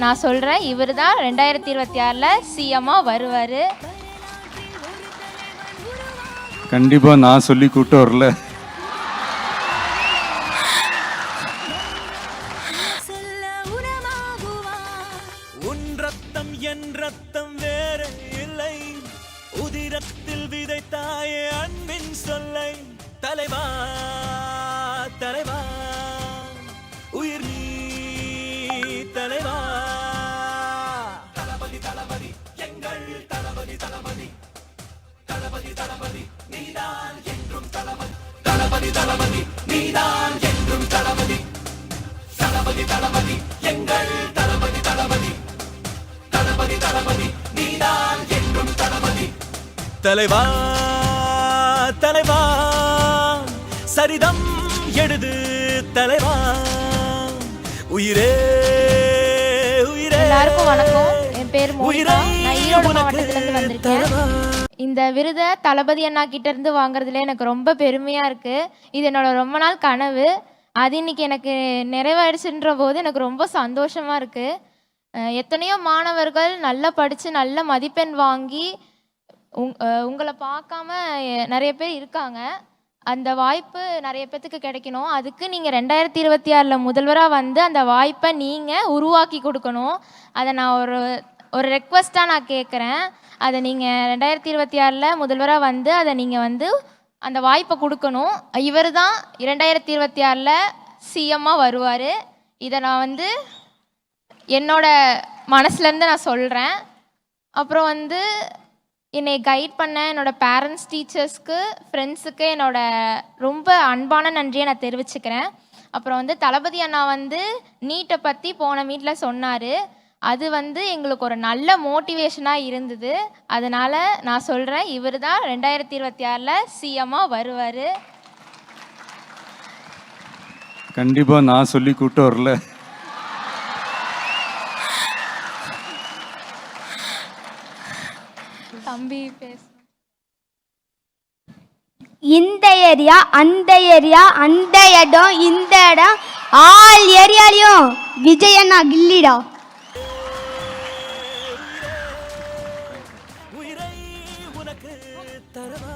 நான் சொல்கிறேன், இவர் தான் 2026 சிஎம்மாக வருவார். கண்டிப்பாக நான் சொல்லி கூட்டு வரல. உன் ரத்தம் என் ரத்தம் வேற இல்லை, உதிரத்தில் விதைத்தாயே அன்பின் சொல்லை. தலைவா தலைவா உயிர் நீ தலைவா. தளபதி தளபதி எங்கள் தளபதி தளபதி தளபதி தளபதி நீதான் என்றும் தளபதி. தளபதி தளபதி நீதான் என்றும் தளபதி. தளபதி தளபதி எங்கள் தளபதி தளபதி தளபதி தளபதி நீதான் என்றும் தளபதி. தலைவா தலைவா சரிதம் எழுது தலைவா. உயிரே உயிரே. எல்லாருக்கும் வணக்கம். என் பேர் மோனிகா. நான் ஈரோடு மாவட்டத்திலிருந்து வந்திருக்கேன். இந்த விருதை தளபதி அண்ணா கிட்ட இருந்து வாங்குறதுல எனக்கு ரொம்ப பெருமையா இருக்கு. இது என்னோட ரொம்ப நாள் கனவு. அது இன்னைக்கு எனக்கு நிறைவாயிடுச்சுன்ற போது எனக்கு ரொம்ப சந்தோஷமா இருக்கு. எத்தனையோ மாணவர்கள் நல்லா படித்து நல்ல மதிப்பெண் வாங்கி உங்களை பார்க்காம நிறைய பேர் இருக்காங்க. அந்த வாய்ப்பு நிறைய பேர்த்துக்கு கிடைக்கணும். அதுக்கு நீங்கள் 2026 முதல்வராக வந்து அந்த வாய்ப்பை நீங்கள் உருவாக்கி கொடுக்கணும். அதை நான் ஒரு ரெக்வஸ்ட்டாக நான் கேட்குறேன். அதை நீங்கள் 2026 முதல்வராக வந்து அதை நீங்கள் வந்து அந்த வாய்ப்பை கொடுக்கணும். இவர் தான் 2026 சிஎம்மாக வருவார். இதை நான் வந்து என்னோட மனசுலேருந்து நான் சொல்கிறேன். அப்புறம் வந்து என்னை கைட் பண்ண என்னோடய பேரண்ட்ஸ், டீச்சர்ஸ்க்கு, ஃப்ரெண்ட்ஸுக்கு என்னோட ரொம்ப அன்பான நன்றியை நான் தெரிவிச்சுக்கிறேன். அப்புறம் வந்து தளபதி அண்ணா வந்து நீட்டை பற்றி போன மீட்டில் சொன்னார். அது வந்து எங்களுக்கு ஒரு நல்ல மோட்டிவேஷனாக இருந்தது. அதனால் நான் சொல்கிறேன், இவர் தான் 2026 சிஎம்மாக வருவார். கண்டிப்பாக நான் சொல்லி கூட்டு வரல. தம்பி பேச. இந்த ஏரியா அந்த ஏரியா அந்த இடம் இந்த இடம் ஆல் ஏரியாலையும் விஜயண்ணா கில்லிடா. உயிரை உனக்கு தரவா.